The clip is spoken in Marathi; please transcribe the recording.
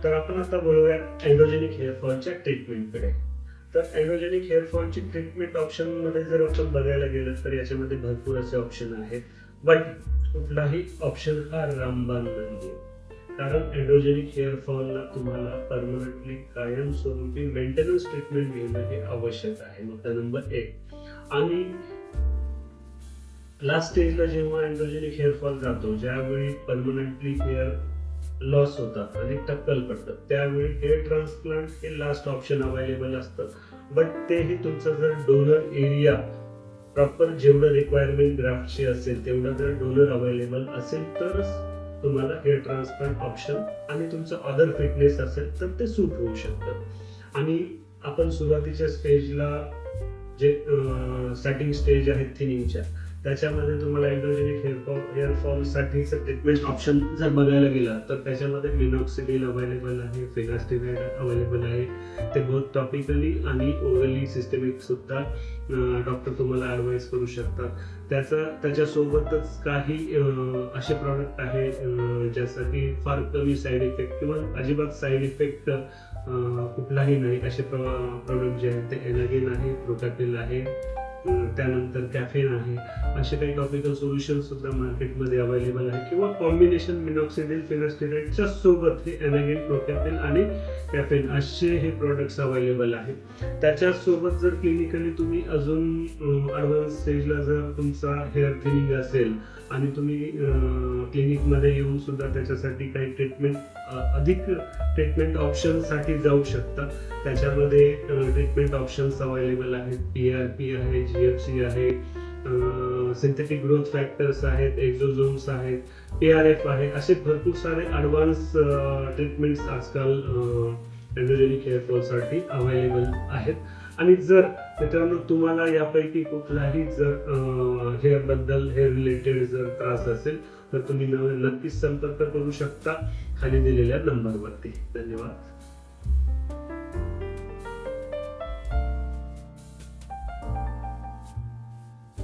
तर आपण आता बोलूया अँड्रोजेनिक हेअर फॉलच्या ट्रीटमेंटकडे. तर अँड्रोजेनिक हेअर फॉलची ट्रीटमेंट ऑप्शनमध्ये जर आपण बघायला गेलं तर याच्यामध्ये भरपूर असे ऑप्शन आहेत, बट कुठलाही ऑप्शन हा रामबाण नाहीये. कारण अँड्रोजेनिक हेअर फॉलला तुम्हाला परमनंटली कायमस्वरूपी मेंटेनन्स ट्रीटमेंट घेणं हे आवश्यक आहे. मुद्दा नंबर 1. आणि लास्ट स्टेजला जेव्हा अँड्रोजेनिक हेअर फॉल जातो, ज्यावेळी परमनंटली हेअर लॉस होतात आणि टक्कल पडतात, त्यावेळी हेअर ट्रान्सप्लांट हे लास्ट ऑप्शन अवेलेबल असतं. बट तेही तुमचं जर डोनर एरिया प्रॉपर जेवढं रिक्वायरमेंट ग्राफ्टची असेल तेवढं जर डोनर अवेलेबल असेल तरच तुम्हाला हेअर ट्रान्सप्लांट ऑप्शन आणि तुमचं अदर फिटनेस असेल तर ते सूट होऊ शकतं. आणि आपण सुरुवातीच्या स्टेजला जे स्टार्टिंग स्टेज आहेत थिनिंगच्या, त्याच्यामध्ये तुम्हाला अँड्रोजेनिक हेअर फॉल साठीचं ट्रीटमेंट ऑप्शन जर बघायला गेला तर त्याच्यामध्ये मिनॉक्सिडिल अवेलेबल आहे, फिनास्टिराइड अवेलेबल आहे. ते बोथ टॉपिकली आणि ओरली सिस्टमिक सुद्धा डॉक्टर तुम्हाला ॲडवाइस करू शकतात. त्याच्यासोबतच काही असे प्रॉडक्ट आहे ज्यासाठी फार कमी साईड इफेक्ट किंवा अजिबात साईड इफेक्ट कुठलाही नाही असे प्रॉडक्ट जे आहेत ते एनागिन आहे, प्रोटॅक्टिल आहे, त्यानंतर कॅफेन आहे. असे काही टॉपिकल सोल्युशन सुद्धा मार्केटमध्ये अवेलेबल आहे. किंवा कॉम्बिनेशन मिनॉक्सिडिल फिनास्टिराइडच्या सोबत हे एनागिन, प्रोटॅक्टिल आणि कॅफेन असे हे प्रोडक्ट्स अवेलेबल आहेत. त्याच्यासोबत जर क्लिनिकली तुम्ही अजून ॲडव्हान्स स्टेजला जर तुमचा हेअर थिनिंग असेल आणि तुम्ही क्लिनिकमध्ये येऊन सुद्धा त्याच्यासाठी काही ट्रीटमेंट अधिक ट्रीटमेंट ऑप्शनसाठी जाऊ शकता. त्याच्यामध्ये ट्रीटमेंट ऑप्शन्स अवेलेबल आहेत. PRP आहे, GFC आहे, सिंथेटिक ग्रोथ फॅक्टर्स आहेत, एक्झोझोम्स आहेत, PRF आहे. असे भरपूर सारे ॲडव्हान्स ट्रीटमेंट्स आजकाल अँड्रोजेनिक हेअर फॉलसाठी अवेलेबल आहेत. आणि जर मित्रांनो तुम्हाला यापैकी कुठलाही जर हेअर रिलेटेड जर त्रास असेल तर तुम्ही नक्कीच संपर्क करू शकता खाली दिलेल्या नंबरवरती. धन्यवाद.